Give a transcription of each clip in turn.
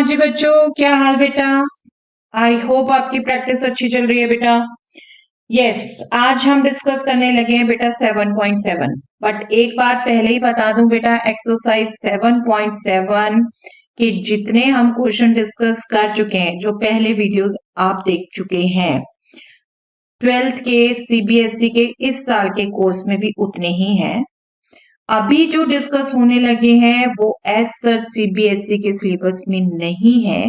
जी बच्चों, क्या हाल बेटा। आई होप आपकी प्रैक्टिस अच्छी चल रही है बेटा। यस, आज हम डिस्कस करने लगे हैं बेटा 7.7। बट एक बात पहले ही बता दूं बेटा, एक्सरसाइज 7.7 के जितने हम क्वेश्चन डिस्कस कर चुके हैं, जो पहले वीडियोस आप देख चुके हैं 12th के सीबीएसई के इस साल के कोर्स में भी उतने ही हैं। अभी जो डिस्कस होने लगे हैं वो एज सच सीबीएसई के सिलेबस में नहीं है,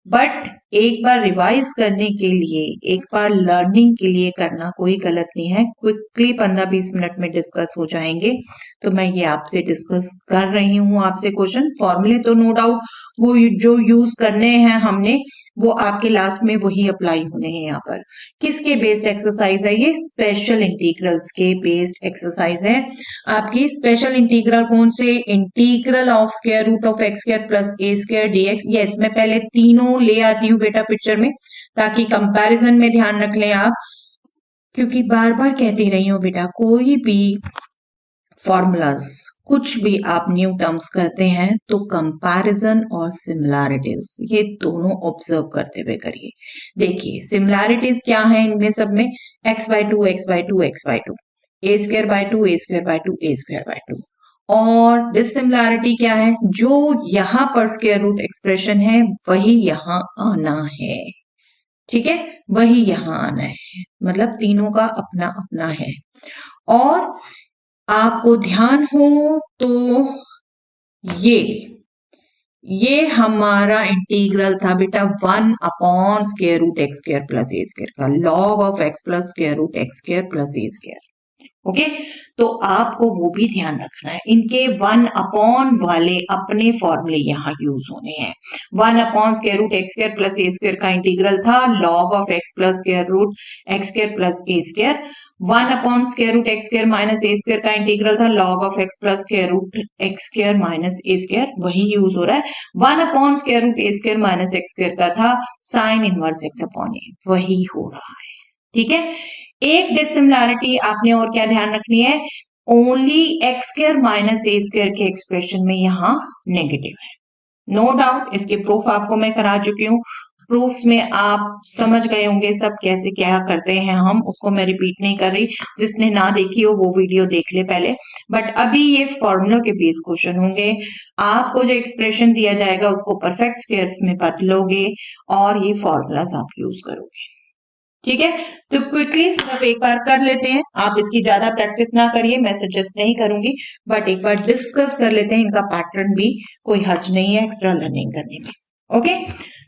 बट एक बार रिवाइज करने के लिए, एक बार लर्निंग के लिए करना कोई गलत नहीं है। क्विकली 15-20 मिनट में डिस्कस हो जाएंगे। तो मैं ये आपसे डिस्कस कर रही हूँ आपसे क्वेश्चन फॉर्मूले, तो नो डाउट वो जो यूज करने हैं हमने वो आपके लास्ट में वही अप्लाई होने हैं। यहाँ पर किसके बेस्ड एक्सरसाइज है ये? स्पेशल इंटीग्रल्स के बेस्ड एक्सरसाइज है आपकी। स्पेशल इंटीग्रल कौन से? Integral of square root of x square plus a square d x. Yes, मैं पहले तीनों ले आती हूँ बेटा पिक्चर में, ताकि कंपैरिजन में ध्यान रख लें आप, क्योंकि बार बार कहती रही हूँ बेटा, कोई भी फॉर्मूलाज, कुछ भी आप न्यू टर्म्स करते हैं तो कंपैरिजन और सिमिलैरिटीज ये दोनों ऑब्जर्व करते हुए करिए। देखिए सिमिलैरिटीज क्या है इनमें सब में? x by two x by two x by two, A square by two A square by two A square by two. और डिसिमिलैरिटी क्या है? जो यहां पर स्क्वायर रूट एक्सप्रेशन है वही यहां आना है, ठीक है, वही यहां आना है, मतलब तीनों का अपना अपना है। और आपको ध्यान हो तो ये हमारा इंटीग्रल था बेटा 1 upon square root x square plus a square का, log of x plus square root x square plus a square. Okay, तो आपको वो भी ध्यान रखना है। इनके 1 अपॉन वाले अपने फॉर्मूले यहाँ यूज होने हैं। 1 upon square root x square plus a square का इंटीग्रल था log of x plus square root x square plus a square. 1 upon square root x square minus a square का इंटीग्रल था log of x plus square root x square minus a square, वही use हो रहा है। 1 upon square root a square minus x square का था sine inverse x upon ए, वही हो रहा है, ठीक है। एक डिसिमिलैरिटी आपने और क्या ध्यान रखनी है? Only x square minus a square के एक्सप्रेशन में यहाँ नेगेटिव है। नो डाउट इसके प्रूफ आपको मैं करा चुकी हूँ। प्रूफ्स में आप समझ गए होंगे सब कैसे क्या करते हैं हम, उसको मैं रिपीट नहीं कर रही। जिसने ना देखी हो वो वीडियो देख ले पहले। बट अभी ये फॉर्मूला के बेस क्वेश्चन होंगे। आपको जो एक्सप्रेशन दिया जाएगा उसको परफेक्ट स्क्वायर्स में बदलोगे और ये फॉर्मूलाज आप यूज करोगे, ठीक है। तो क्विकली सिर्फ एक बार कर लेते हैं, आप इसकी ज्यादा प्रैक्टिस ना करिए, मैं सजेस्ट नहीं करूंगी, बट एक बार डिस्कस कर लेते हैं। इनका पैटर्न भी कोई हर्ज नहीं है एक्स्ट्रा लर्निंग करने में। ओके,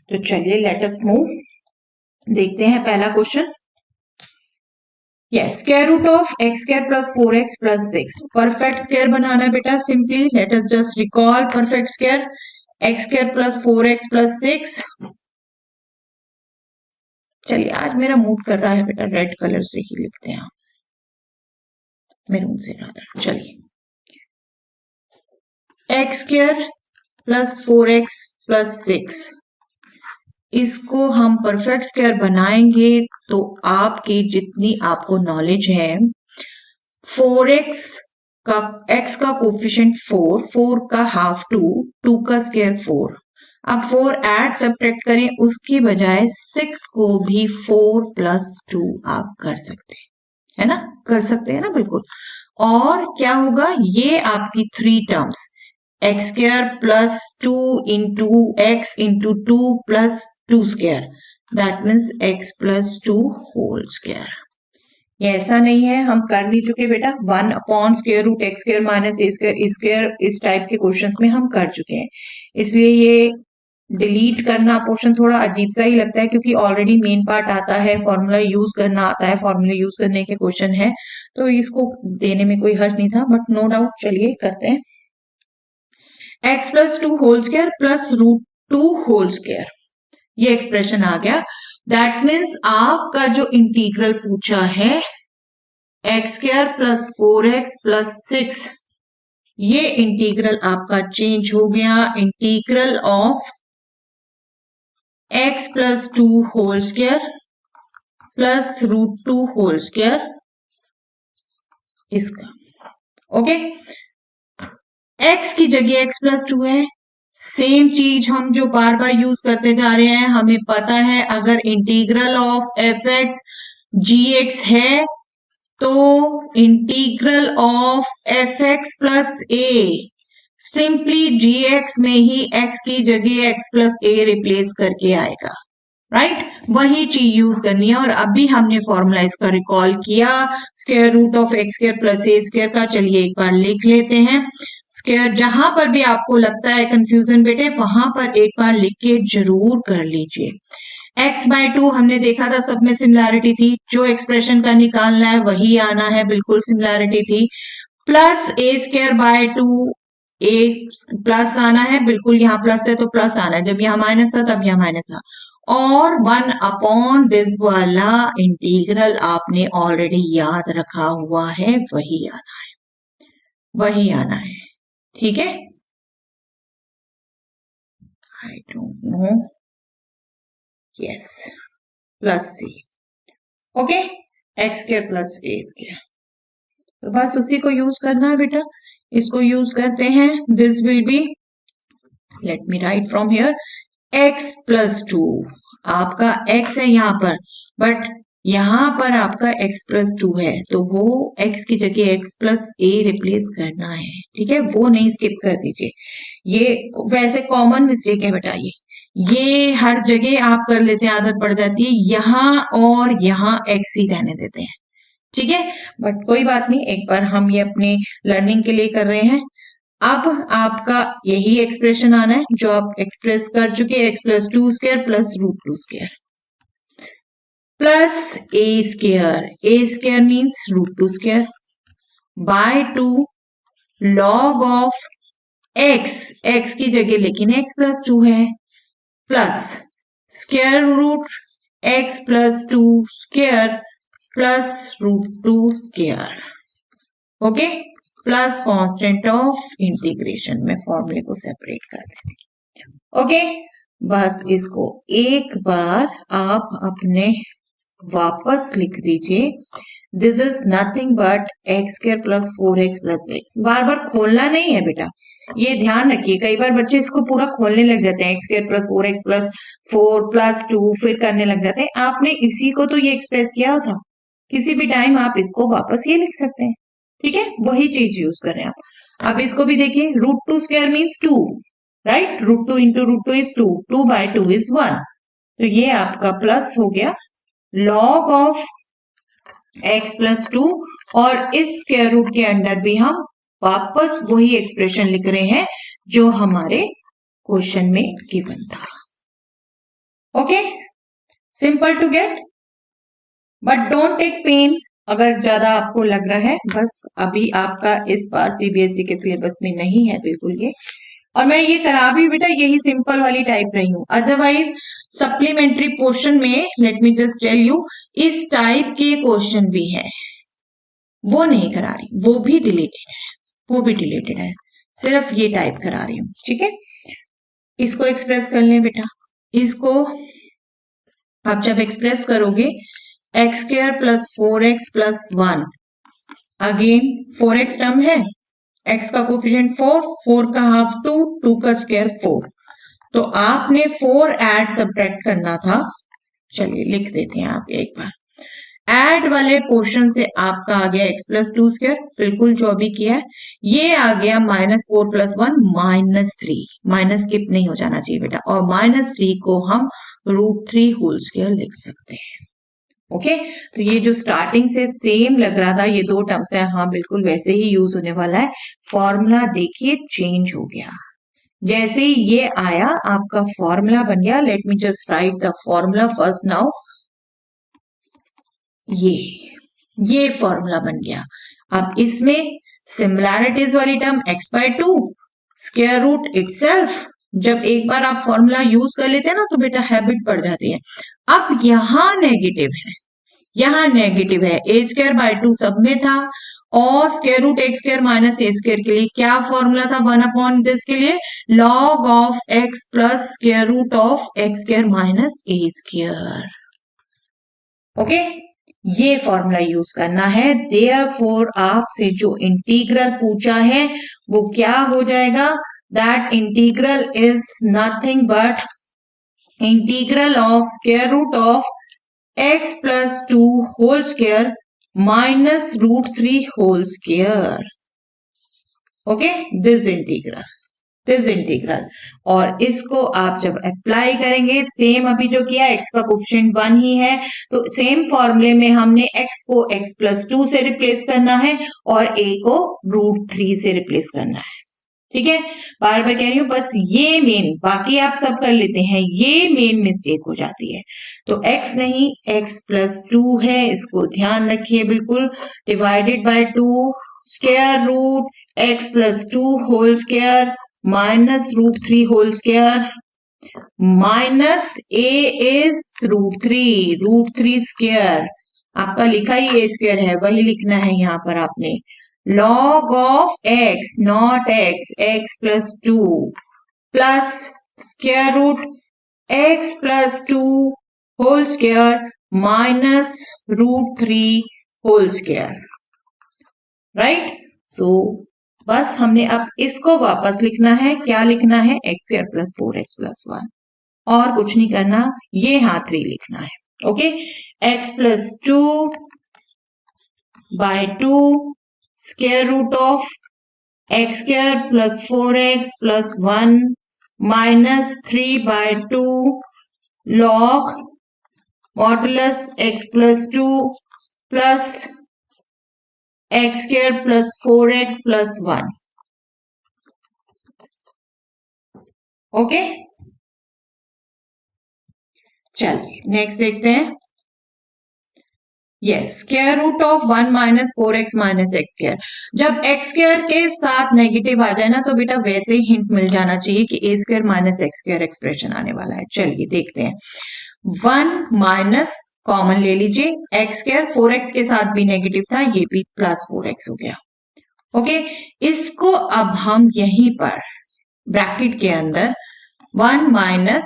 तो चलिए लेट अस मूव। देखते हैं पहला question. Yes, square root of x square plus 4x plus 6 perfect square बनाना है बेटा। Simply let us just recall perfect square. X square plus 4x plus 6। चलिए आज मेरा मूड कर रहा है बेटा रेड कलर से ही लिखते हैं, मेरून से ज्यादा। चलिए, x square plus 4x plus 6, इसको हम परफेक्ट स्क्वायर बनाएंगे तो आपकी जितनी आपको नॉलेज है, 4x का x का कोफिशिएंट 4, 4 का हाफ 2, 2 का स्क्वायर 4। अब 4 ऐड सब्ट्रैक्ट करें, उसकी बजाय 6 को भी 4 प्लस 2 आप कर सकते हैं, है ना, कर सकते हैं ना, बिल्कुल। और क्या होगा? ये आपकी 3 terms x square plus 2 into x into 2 plus 2 square, that means x plus 2 whole square. ये ऐसा नहीं है, हम कर नहीं चुके बेटा। 1 upon square root x square minus a square इस टाइप के क्वेश्चंस में हम कर चुके हैं, इसलिए ये डिलीट करना पोर्शन थोड़ा अजीब सा ही लगता है, क्योंकि ऑलरेडी मेन पार्ट आता है, फॉर्मूला यूज करना आता है, फॉर्मूला यूज करने के क्वेश्चन है, तो इसको देने में कोई हर्ज नहीं था। बट नो डाउट, चलिए करते हैं। X plus 2 whole square plus root 2 whole square, ये एक्सप्रेशन आ गया। दैट मीन्स आपका जो इंटीग्रल पूछा है x square plus 4x plus 6, ये इंटीग्रल आपका चेंज हो गया integral of x plus 2 whole square plus root 2 whole square इसका। ओके, x की जगह x प्लस 2 है, सेम चीज हम जो बार बार यूज करते जा रहे हैं, हमें पता है अगर integral of f x g x है तो integral of f x plus a simply g x में ही एक्स की जगह एक्स प्लस ए रिप्लेस करके आएगा, राइट वही चीज यूज करनी है। और अभी हमने फॉर्मूला इसका रिकॉल किया, square root of x square plus a square का। चलिए एक बार लिख लेते हैं स्क्वायर। जहां पर भी आपको लगता है कंफ्यूजन बेटे, वहां पर एक बार लिख के जरूर कर लीजिए। x/2 हमने देखा था, सब में सिमिलैरिटी थी, जो एक्सप्रेशन का निकालना है वही आना है, बिल्कुल सिमिलैरिटी थी। Plus a square by 2, A plus आना है, बिल्कुल यहाँ प्लस है तो प्लस आना है, जब यहाँ माइनस था तब यहाँ माइनस था। और 1 अपॉन दिस वाला इंटीग्रल आपने ऑलरेडी याद रखा हुआ है, वही आना है, वही आना है, ठीक है। I don't know, yes plus c, okay x square plus a square, तो बस उसी को यूज करना है बेटा। इसको यूज करते हैं, this will B, let me right from here, x plus 2, आपका x है यहाँ पर, बट यहाँ पर आपका x प्लस 2 है, तो वो x की जगह x प्लस a रिप्लेस करना है, ठीक है, वो नहीं स्किप कर दीजिए। ये वैसे कॉमन मिस्टेक है बेटा, ये हर जगह आप कर लेते हैं, आदत पड़ जाती है, यहाँ और यहाँ x ही रहने देते हैं, ठीक है, बट कोई बात नहीं, एक बार हम ये अपनी लर्निंग के लिए कर रहे हैं। अब आपका यही एक्सप्रेशन आना है जो आप एक्सप्रेस कर चुके हैं, x plus 2 square plus root 2 square plus a square means root 2 square by 2 log of x की जगह लेकिन एक्स प्लस 2 है, plus square root x plus 2 square plus root 2 square, okay, plus constant of integration में फॉर्मूले को separate कर देंगे, okay. बस इसको एक बार आप अपने वापस लिख दीजिए, this is nothing but x square plus 4x plus x. बार बार खोलना नहीं है बेटा, ये ध्यान रखिए, कई बार बच्चे इसको पूरा खोलने लग जाते हैं, x square plus 4x plus 4 plus 2 फिर करने लग जाते हैं। आपने इसी को तो ये एक्सप्रेस किया था, किसी भी टाइम आप इसको वापस ये लिख सकते हैं, ठीक है, वही चीज यूज कर रहे हैं आप। अब इसको भी देखिए, root 2 square means 2, right, root 2 into root 2 is 2, 2 by 2 is 1, तो ये आपका प्लस हो गया लॉग ऑफ x प्लस 2, और इस स्क्वायर रूट के अंदर भी हम वापस वही एक्सप्रेशन लिख रहे हैं जो हमारे क्वेश्चन में गिवन था, okay, simple to get, but don't take pen अगर ज्यादा आपको लग रहा है, बस अभी आपका इस बार सीबीएसई के सिलेबस में नहीं है बिल्कुल ये, और मैं ये करा भी बेटा यही सिंपल वाली टाइप रही हूं, अदरवाइज सप्लीमेंट्री पोर्शन में let me just tell you, इस टाइप के क्वेश्चन भी है, वो नहीं करा रही, वो भी डिलीटेड है, सिर्फ ये टाइप करा रही हूं, ठीक है। इसको एक्सप्रेस कर लें बेटा, इसको आप जब एक्सप्रेस करोगे x square plus 4x plus 1, again 4x term है, x का कोफिशिएंट 4 का हाफ 2, 2 का स्क्वायर 4, तो आपने 4 ऐड सब्ट्रैक्ट करना था। चलिए लिख देते हैं आप एक बार, ऐड वाले पोर्शन से आपका आ गया x प्लस 2 स्क्वायर, बिल्कुल जो अभी किया है, ये आ गया -4 प्लस 1 -3, माइनस स्किप नहीं हो जाना चाहिए बेटा, और -3 को हम √3 होल स्क्वायर लिख सकते हैं, ओके। तो ये जो स्टार्टिंग से सेम लग रहा था, ये दो टर्म्स है, हाँ बिल्कुल वैसे ही यूज होने वाला है, फॉर्मूला देखिए चेंज हो गया, जैसे ही ये आया आपका फॉर्मूला बन गया, late me just right the formula first now, ये फॉर्मूला बन गया। अब इसमें सिमिलैरिटीज वाली term x/2 square root itself, जब एक बार आप फॉर्मूला यूज कर लेते हैं ना तो बेटा हैबिट पड़ जाती है। अब यहाँ नेगेटिव है, a स्क्वायर बाय 2 सब में था, और square root x square minus a square के लिए क्या फॉर्मूला था, 1 अपॉन दिस के लिए log of x plus square root of x square minus a square, okay, ये फॉर्मूला यूज करना है। देयरफॉर आपसे जो इंटीग्रल पूछा है वो क्या हो जाएगा, that integral is nothing but integral of square root of x plus 2 whole square minus root 3 whole square. Okay, this integral और इसको आप जब अप्लाई करेंगे, सेम अभी जो किया x का कोफिशिएंट 1 ही है, तो सेम फॉर्मूले में हमने x को x प्लस 2 से रिप्लेस करना है और a को रूट 3 से रिप्लेस करना है. ठीक है, बार बार कह रही हूं, बस ये मेन, बाकी आप सब कर लेते हैं, ये मेन मिस्टेक हो जाती है. तो x नहीं, x प्लस 2 है, इसको ध्यान रखिए बिल्कुल. Divided by 2 square root x plus 2 whole square minus root 3 whole square minus a is root 3 square. आपका लिखा ही a स्क्वायर है, वही लिखना है यहाँ पर आपने. log of x not x plus 2 plus square root x plus 2 whole square minus root 3 whole square. right? so बस हमने अब इसको वापस लिखना है. क्या लिखना है? x square plus 4x plus 1, और कुछ नहीं करना, ये यहाँ 3 लिखना है. Okay, x plus 2 by 2 square root of x square plus 4x plus 1 minus 3 by 2 log modulus x plus 2 plus x square plus 4x plus 1. Okay, चलिए नेक्स्ट देखते हैं. Yes, square root of 1 minus 4x minus x square. जब x square के साथ negative आ जाए ना, तो बेटा वैसे ही हिंट मिल जाना चाहिए कि a square minus x square expression आने वाला है. चलिए देखते हैं. 1 माइनस कॉमन ले लीजिए, एक्स स्क्वायर 4x के साथ भी नेगेटिव था, ये भी प्लस 4x हो गया. ओके, इसको अब हम यहीं पर ब्रैकेट के अंदर 1 माइनस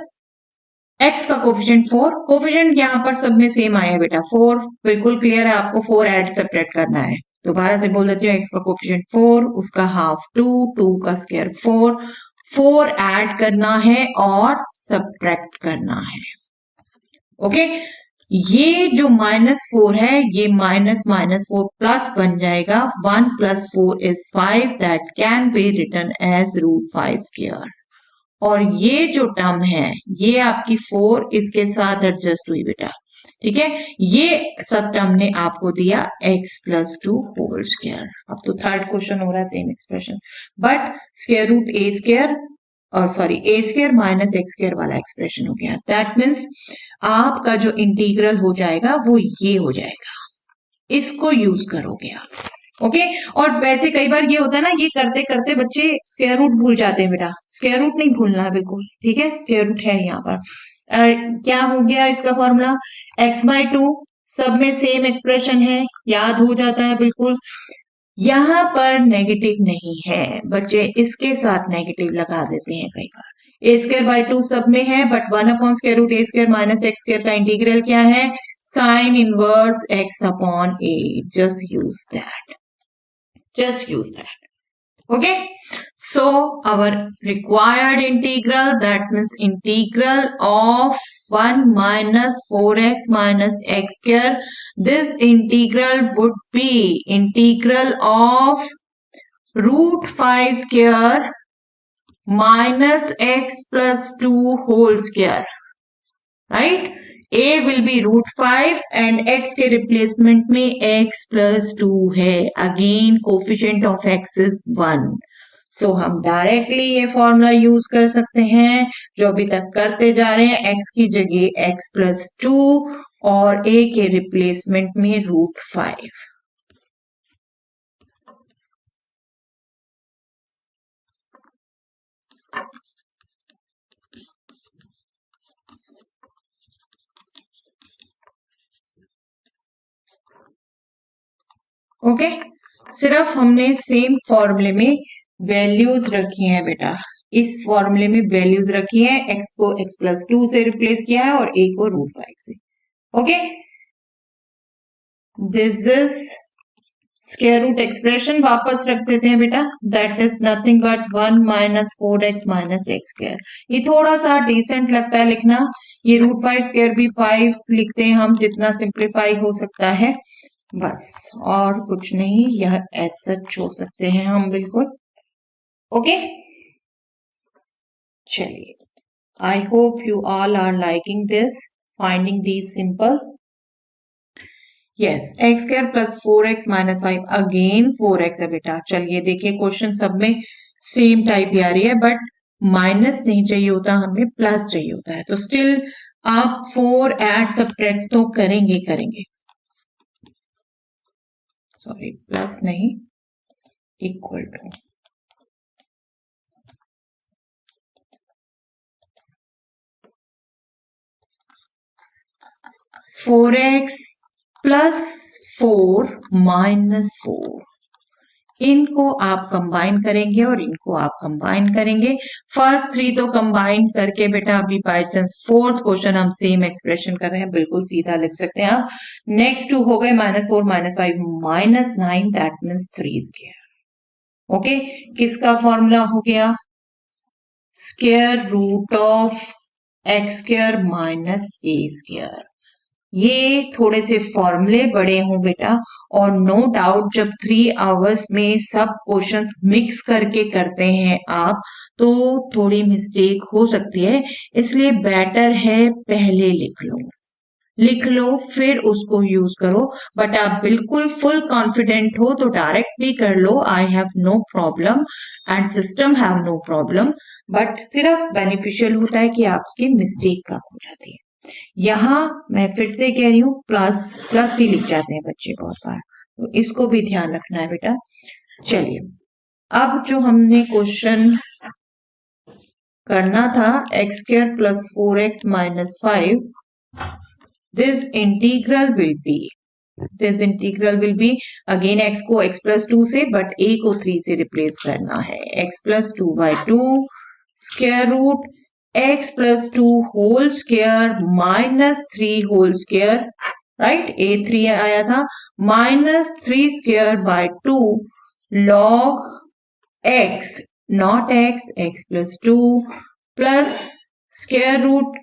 x का कोफिशिएंट 4, कोफिशिएंट यहां पर सब में सेम आया बेटा 4, बिल्कुल क्लियर है. आपको 4 ऐड सब्ट्रैक्ट करना है. दोबारा से बोल देती हूँ, x का कोफिशिएंट 4, उसका हाफ 2 का स्क्वायर 4 ऐड करना है और सब्ट्रैक्ट करना है. ओके, ये जो -4 है, ये -4 प्लस बन जाएगा. 1 + 4 is 5, that can be written as √5 square. और ये जो टर्म है, ये आपकी 4 इसके साथ एडजस्ट हुई बेटा. ठीक है, ये सब टर्म ने आपको दिया x + 2 होल स्क्वायर. अब तो थर्ड क्वेश्चन हो रहा है same expression, but square root a square a square minus x square वाला एक्सप्रेशन हो गया. दैट मीन्स आपका जो इंटीग्रल हो जाएगा वो ये हो जाएगा. इसको यूज करोगे आप. ओके, और वैसे कई बार ये होता है ना, ये करते करते बच्चे स्क्वायर रूट भूल जाते हैं बेटा. स्क्वायर रूट नहीं भूलना है बिल्कुल. ठीक है, स्क्वायर रूट है यहाँ पर. क्या हो गया इसका फॉर्मूला? x/2, सब में सेम एक्सप्रेशन है, याद हो जाता है बिल्कुल. यहाँ पर नेगेटिव नहीं है, बच्चे इसके साथ नेगेटिव लगा देते हैं कई बार. a²/2 सब में है, but 1/√a² minus x square का इंटीग्रल क्या है? Sine inverse x/a. Just use that. Okay, so our required integral, that means integral of 1 minus 4x minus x square, this integral would be integral of √5 square minus x plus 2 whole square. Right? a will be √5 and x के replacement में x plus 2 है. Again coefficient of x is 1. सो हम directly ये formula use कर सकते हैं जो अभी तक करते जा रहे हैं. x की जगह x plus 2 और a के रिप्लेसमेंट में √5. ओके, सिर्फ हमने सेम फॉर्मूले में वैल्यूज रखी हैं बेटा. इस फॉर्मूले में वैल्यूज रखी हैं. x को x plus 2 से रिप्लेस किया है और a को √5 से. Okay, this is square root expression वापस रख देते हैं बेटा, that is nothing but 1 minus 4x minus x square. ये थोड़ा सा डिसेंट लगता है लिखना, ये रूट 5 स्क्वायर भी 5 लिखते हैं हम, जितना सिंप्लीफाई हो सकता है बस, और कुछ नहीं, यह ऐसा छोड़ सकते हैं हम बिल्कुल। ओके चलिए, I hope you all are liking this, finding these simple. Yes, x square plus 4x minus 5, again 4x है बेटा। चलिए देखिए, क्वेश्चन सब में सेम टाइप ही आ रही है, बट माइनस नहीं चाहिए होता, हमें प्लस चाहिए होता है। तो स्टिल आप 4 ऐड सब्ट्रैक्ट तो करेंगे करेंगे, सॉरी प्लस नहीं, equal to 4x plus 4 minus 4, इनको आप कंबाइन करेंगे और इनको आप कंबाइन करेंगे। फर्स्ट 3 तो कंबाइन करके बेटा, अभी बाय चांस फोर्थ क्वेश्चन हम सेम एक्सप्रेशन कर रहे हैं, बिल्कुल सीधा लिख सकते हैं आप। नेक्स्ट 2 हो गए -4 -5 -9, दैट मीन्स 3 स्क्वायर। ओके, किसका फॉर्मूला हो गया? Square root of x square minus a square. ये थोड़े से फॉर्मूले बड़े हों बेटा, और नो डाउट जब 3 आवर्स में सब क्वेश्चंस मिक्स करके करते हैं आप, तो थोड़ी मिस्टेक हो सकती है, इसलिए बेटर है पहले लिख लो फिर उसको यूज करो। बट आप बिल्कुल फुल कॉन्फिडेंट हो तो डायरेक्ट भी कर लो, I have no problem and system have no problem, but सिर्फ बेनिफिशियल होता है कि आपकी मिस्टेक कम हो जाती है। यहां मैं फिर से कह रही हूं, प्लस प्लस ही लिख जाते हैं बच्चे बहुत बार, तो इसको भी ध्यान रखना है बेटा। चलिए, अब जो हमने क्वेश्चन करना था, x square plus 4x minus 5, this integral will be again x को x प्लस 2 से, बट a को 3 से रिप्लेस करना है। x plus 2/2 square root x plus 2 whole square minus 3 whole square, right, a 3 आया था, minus 3 square by 2 log x, not x plus 2 plus square root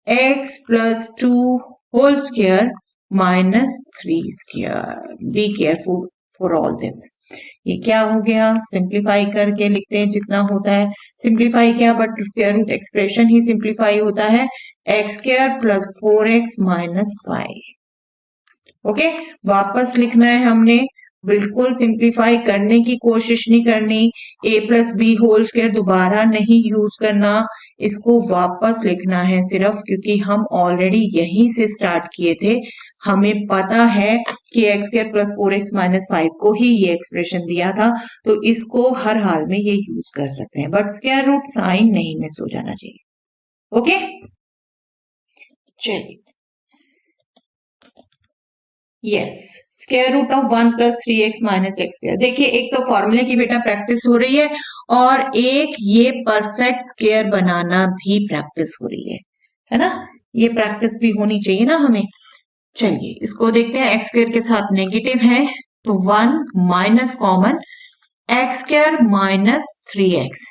x plus 2 whole square minus 3 square. Be careful for all this. ये क्या हो गया? Simplify करके लिखते हैं जितना होता है। सिंप्लीफाई क्या, बट स्क्वायर रूट एक्सप्रेशन ही सिंप्लीफाई होता है। X square plus 4x minus 5। Okay, वापस लिखना है हमने, बिल्कुल सिंप्लीफाई करने की कोशिश नहीं करनी, a plus b whole square दोबारा नहीं यूज करना, इसको वापस लिखना है सिर्फ, क्योंकि हम ऑलरेडी यहीं से स्टार्ट किए थे। हमें पता है कि x square plus 4x minus 5 को ही ये एक्सप्रेशन दिया था, तो इसको हर हाल में ये यूज कर सकते हैं, बट स्क्वायर रूट साइन नहीं मिस हो जाना चाहिए। ओके चलिए, yes, square root of 1 plus 3x minus x square. देखिए, एक तो फॉर्मूले की बेटा प्रैक्टिस हो रही है, और एक ये परफेक्ट स्क्वायर बनाना भी प्रैक्टिस हो रही है ना? ये प्रैक्टिस भी होनी चाहिए ना हमें। चलिए, इसको देखते हैं। एक्स स्क्वायर के साथ नेगेटिव है, तो 1 minus common, x square minus 3x।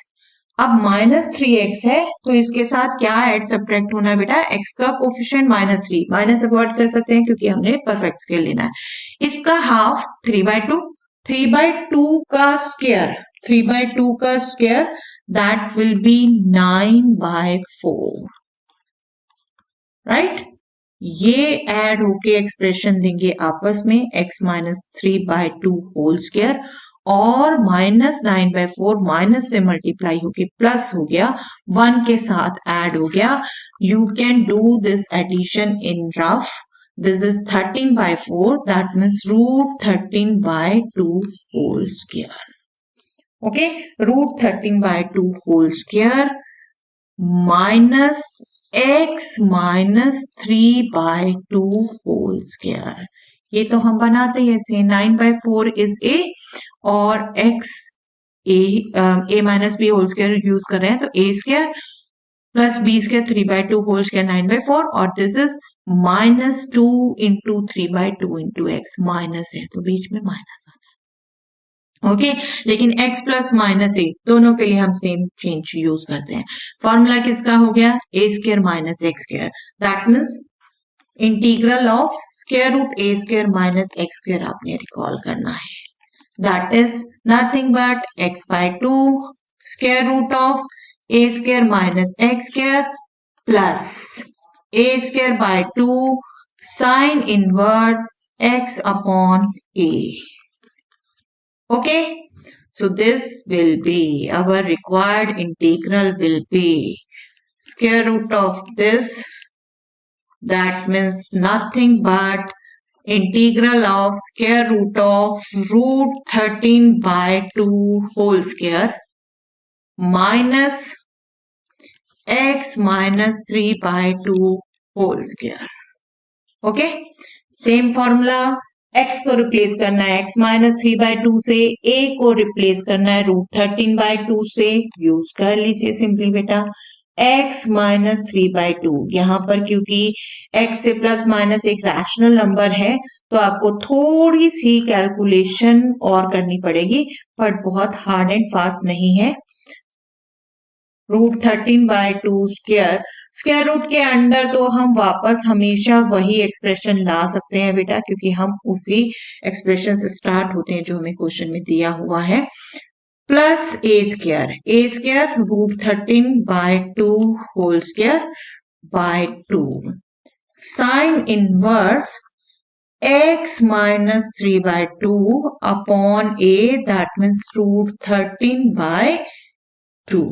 अब माइनस 3x है, तो इसके साथ क्या ऐड सब्ट्रैक्ट होना है बेटा? x का कोफिशिएंट -3, माइनस अवॉइड कर सकते हैं क्योंकि हमने परफेक्ट स्क्वायर लेना है। इसका हाफ 3/2, 3/2 का स्क्वायर, 3/2 का square, that will B 9/4, right. ये ऐड होके एक्सप्रेशन देंगे आपस में, x माइनस 3/2 होल स्क्वायर और -9/4 माइनस से मल्टीप्लाई होके प्लस हो गया, 1 के साथ ऐड हो गया। You can do this addition in rough. This is 13/4, that means root 13/2 whole square. Okay, root 13/2 whole square minus x minus 3/2 whole square. ये तो हम बनाते हैं ऐसे, 9/4 इज a और x a minus b whole square use कर रहे हैं, तो a square plus b square 3/2 whole square 9/4, और this is -2 into 3/2 into x, minus है तो बीच में माइनस आना है। ओके लेकिन x प्लस माइनस ए दोनों के लिए हम सेम चेंज यूज करते हैं। फॉर्मूला किसका हो गया a square minus x square, that means integral of square root a square minus x square आपने रिकॉल करना है, that is nothing but x by 2 square root of a square minus x square plus a square by 2 sin inverse x upon a. Okay, so this will be our required integral will be square root of this, that means nothing but integral of square root of root 13 by 2 whole square minus x minus 3 by 2 whole square. Okay same formula x को replace करना है x minus 3 by 2 से, a को replace करना है root 13 by 2 से, use कर लीजिए सिंपली बेटा x माइनस 3 बाय 2। यहाँ पर क्योंकि x से प्लस माइनस एक रैशनल नंबर है तो आपको थोड़ी सी कैलकुलेशन और करनी पड़ेगी बट बहुत हार्ड एंड फास्ट नहीं है। Root 13 by 2 square, square root के अंडर तो हम वापस हमेशा वही एक्सप्रेशन ला सकते हैं बेटा क्योंकि हम उसी एक्सप्रेशन से स्टार्ट होते हैं जो हमें क्वेश्चन में दिया हुआ है, plus a square root 13 by 2 whole square by 2 sine inverse x minus 3 by 2 upon a, that means root 13 by 2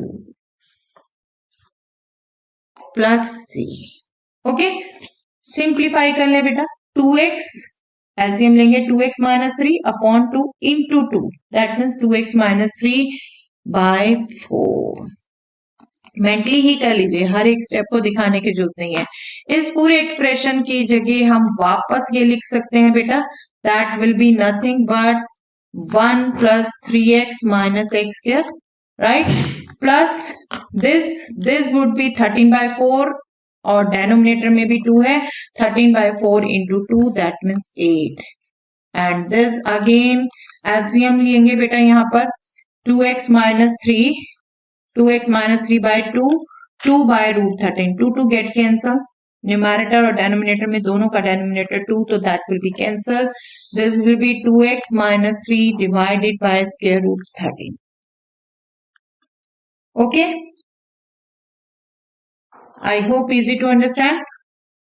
plus c. Okay simplify कर ले बेटा 2x एलसीएम लेंगे 2x minus 3 upon 2 into 2, that means 2x minus 3 by 4। Mentally ही कर लीजिए, हर एक step को दिखाने की जरूरत नहीं है। इस पूरे एक्सप्रेशन की जगह हम वापस ये लिख सकते हैं बेटा, that will be nothing but 1 plus 3x minus x square, right, plus this would be 13 by 4 और डेनोमिनेटर में भी 2 है, 13 by 4 into 2 that means 8 and this again LCM लेंगे बेटा यहाँ पर 2x minus 3 by 2 by root 13, 2 get cancel, numerator और denominator में दोनों का डेनोमिनेटर 2 तो that will be cancel, this will be 2x minus 3 divided by square root 13। Okay I hope easy to understand,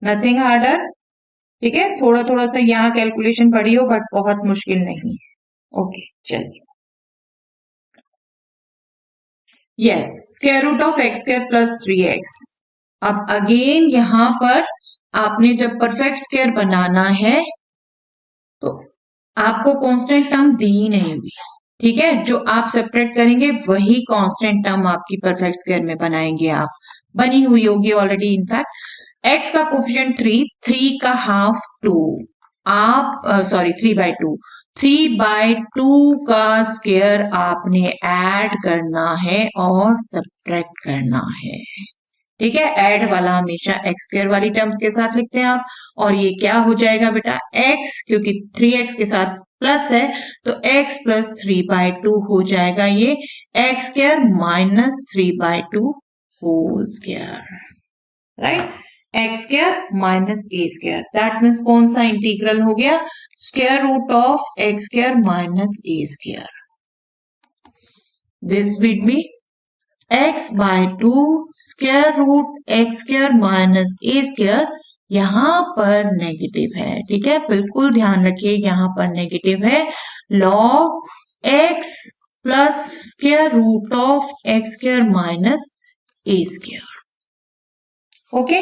nothing harder, ठीक है, थोड़ा थोड़ा सा यहाँ कैलकुलेशन पड़ी हो बट बहुत मुश्किल नहीं है। ओके चलिए, yes square root of x square plus 3x। अब अगेन यहाँ पर आपने जब परफेक्ट स्क्वायर बनाना है तो आपको कांस्टेंट टर्म दी नहीं हुई, ठीक है, जो आप सेपरेट करेंगे वही कांस्टेंट टर्म आपकी परफेक्ट स्क्वायर में बनाएंगे आप, बनी हुई होगी ऑलरेडी। इनफैक्ट x का कोफिशिएंट 3 का हाफ 2, आप सॉरी 3 बाय 2, 3 बाय 2 का स्क्वायर आपने ऐड करना है और सब्ट्रैक्ट करना है, ठीक है, ऐड वाला हमेशा एक्स स्क्वायर वाली टर्म्स के साथ लिखते हैं आप, और ये क्या हो जाएगा बेटा x, क्योंकि 3x के साथ प्लस है तो x प्लस 3 बाय 2 हो जाएगा ये x square minus 3 by 2 whole square, right, x square minus a square, that means कौन सा इंटीग्रल हो गया, square root of x square minus a square, this will be x by 2 square root x square minus a square, यहाँ पर negative है, ठीक है, बिल्कुल ध्यान रखिए यहाँ पर नेगेटिव है, log x plus square root of x square minus a square. Okay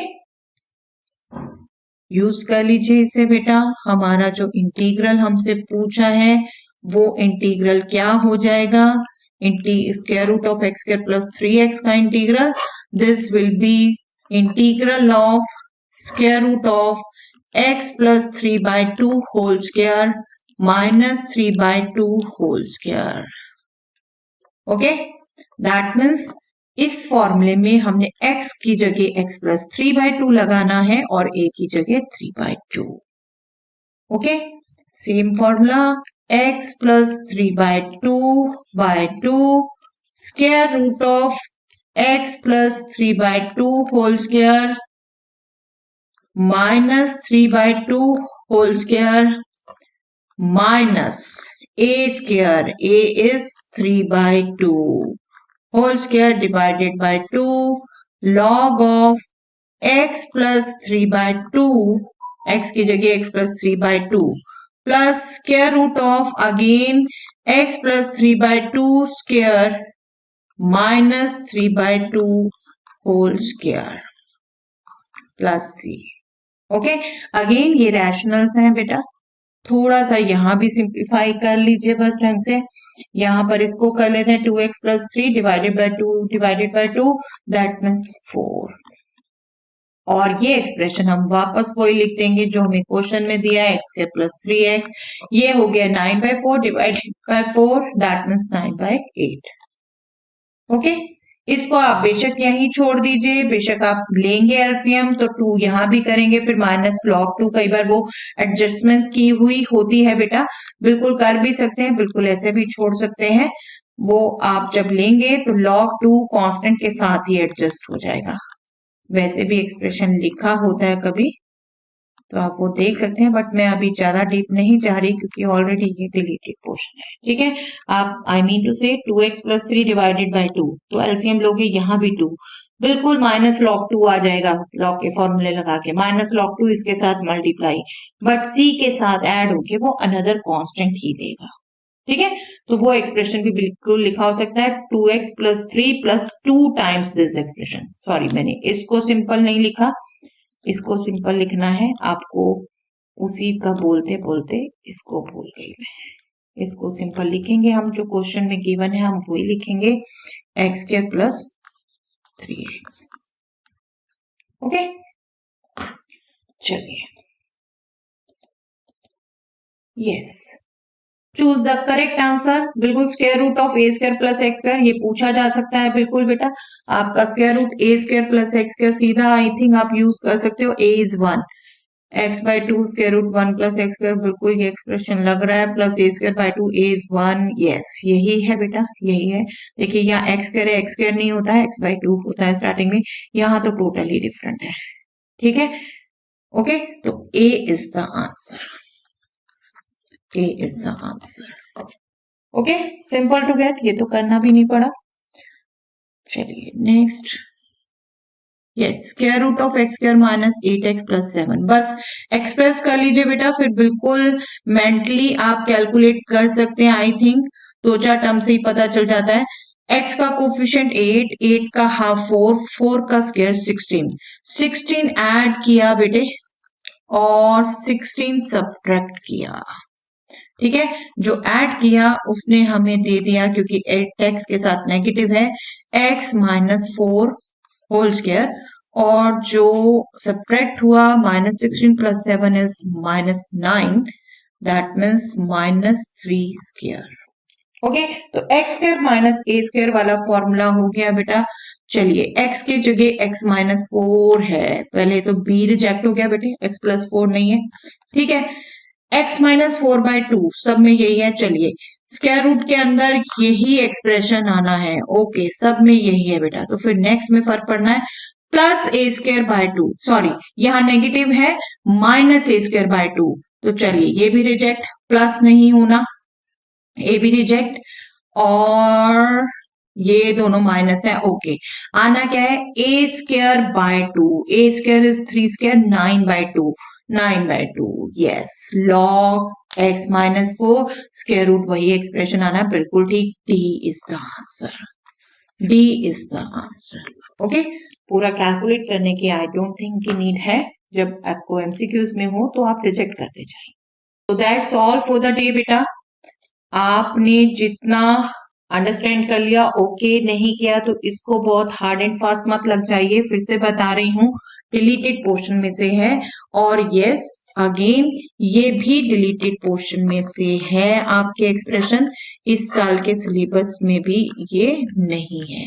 use कर लीजिए इसे बेटा, हमारा जो इंटीग्रल हमसे पूछा है वो इंटीग्रल क्या हो जाएगा, square root of x square plus 3x का integral, this will be integral of square root of x plus 3 by 2 whole square minus 3 by 2 whole square. Okay that means इस फॉर्मूले में हमने x की जगह x प्लस 3 बाय 2 लगाना है और a की जगह 3 by 2। Okay same formula x plus 3/2 square root of x plus 3/2 whole square minus 3/2 whole square minus a square, a is 3/2 whole square divided by 2 log of x plus 3/2, x की जगह x plus 3/2 plus square root of again x plus 3/2 square minus 3/2 whole square plus c. Okay, again ये rationals हैं बेटा, थोड़ा सा यहाँ भी simplify कर लीजिए बस ढंग से। यहाँ पर इसको कर लेते हैं 2x plus 3 divided by 2 that means 4, और ये एक्सप्रेशन हम वापस वही लिख देंगे जो हमें क्वेश्चन में दिया है, x² plus 3x, ये हो गया 9/4 divided by 4 that means 9/8। Okay, इसको आप बेशक यहीं छोड़ दीजिए, बेशक आप लेंगे एलसीएम तो 2 यहां भी करेंगे, फिर माइनस log 2, कई बार वो एडजस्टमेंट की हुई होती है बेटा, बिल्कुल कर भी सकते हैं, बिल्कुल ऐसे भी छोड़ सकते हैं, वो आप जब लेंगे तो log 2 कांस्टेंट के साथ ही एडजस्ट हो जाएगा। वैसे भी एक्सप्रेशन लिखा होता है कभी तो आप वो देख सकते हैं, बट मैं अभी ज्यादा डीप नहीं जा रही क्योंकि ऑलरेडी ये डिलीटेड पोर्शन है। ठीक है, आप आई मीन टू से 2x plus 3 divided by 2, तो एलसीएम लोगे यहाँ भी 2, बिल्कुल माइनस log 2 आ जाएगा, log के फॉर्मूले लगा के माइनस log 2 इसके साथ मल्टीप्लाई, बट c के साथ ऐड होके वो अनदर कांस्टेंट ही देगा। ठीक है, तो वो एक्सप्रेशन भी बिल्कुल लिखा हो सकता है 2x plus 3 plus 2 times this expression. Sorry, मैंने इसको सिंपल नहीं लिखा, इसको सिंपल लिखना है आपको, उसी का बोलते बोलते इसको भूल गई मैं। इसको सिंपल लिखेंगे हम, जो क्वेश्चन में गिवन है हम वही लिखेंगे, x² plus 3x। ओके, चलिए, yes, choose the correct answer. बिल्कुल square root of a² plus x², ये पूछा जा सकता है बिल्कुल बेटा, आपका square root a² plus x² सीधा आई थिंक आप यूज कर सकते हो, a is 1, x/2 square root 1 plus x², बिल्कुल ये एक्सप्रेशन लग रहा है, plus a²/2, a is 1, yes यही है बेटा, यही है। देखिए यहाँ x² है, x² नहीं होता है, x/2 होता है स्टार्टिंग में, यहाँ तो टोटली डिफरेंट है। ठीक है, ओके, तो a is the answer, A is the answer. Okay, simple to get, ये तो करना भी नहीं पड़ा। चलिए next, yes, square root of x² minus 8x plus 7, बस एक्सप्रेस कर लीजिए बेटा, फिर बिल्कुल मेंटली आप कैलकुलेट कर सकते हैं। आई थिंक 2-4 टर्म से ही पता चल जाता है। x का कोफिशिएंट 8, 8 का हाफ 4, 4 का स्क्वायर 16, 16 ऐड किया बेटे और 16 सब्ट्रैक्ट किया। ठीक है, जो ऐड किया उसने हमें दे दिया, क्योंकि x के साथ नेगेटिव है, x -4 होल स्क्वायर, और जो सब्ट्रैक्ट हुआ -16 plus 7 is -9, that means -3 square. Okay, तो x² minus a² वाला फॉर्मूला हो गया बेटा। चलिए, x की जगह x -4 है, पहले तो b रिजेक्ट हो गया बेटे, x plus 4 नहीं है। ठीक है, x -4/2 सब में यही है। चलिए, स्क्वायर रूट के अंदर यही एक्सप्रेशन आना है। ओके, सब में यही है बेटा, तो फिर नेक्स्ट में फर्क पड़ना है, प्लस a²/2, सॉरी यहाँ नेगेटिव है, माइनस a²/2, तो चलिए ये भी रिजेक्ट, प्लस नहीं होना, ए भी रिजेक्ट, और ये दोनों माइनस है। ओके, आना क्या है, a²/2, a² is 3², 9/2, 9/2, यस, log x -4 स्क्वायर रूट, वही एक्सप्रेशन आना है, बिल्कुल ठीक, D is the answer, D is the answer। Okay, पूरा कैलकुलेट करने की आई डोंट थिंक की नीड है, जब आपको एमसीक्यूज में हो तो आप रिजेक्ट करते जाइए। तो that's all for the day बेटा, आपने जितना अंडरस्टैंड कर लिया ओके, नहीं किया तो इसको बहुत हार्ड एंड फास्ट मत लग जाइए, फिर से बता रही हूँ, डिलीटेड पोर्शन में से है, और यस अगेन ये भी डिलीटेड पोर्शन में से है आपके एक्सप्रेशन, इस साल के सिलेबस में भी ये नहीं है।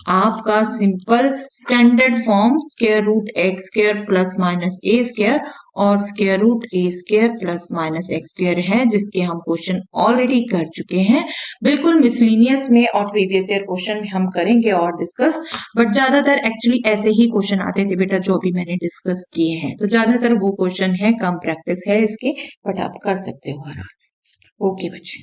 आपका simple standard form square root x square plus minus a square और square root a square plus minus x square है, जिसके हम क्वेश्चन ऑलरेडी कर चुके हैं। बिल्कुल मिसलिनियस में और प्रीवियस ईयर क्वेश्चन हम करेंगे और डिस्कस, बट ज्यादातर एक्चुअली ऐसे ही क्वेश्चन आते थे बेटा जो भी मैंने डिस्कस किए हैं, तो ज्यादातर वो क्वेश्चन है, कम प्रैक्टिस है इसकी, बट आप कर सकते हो। ओके बच्चे।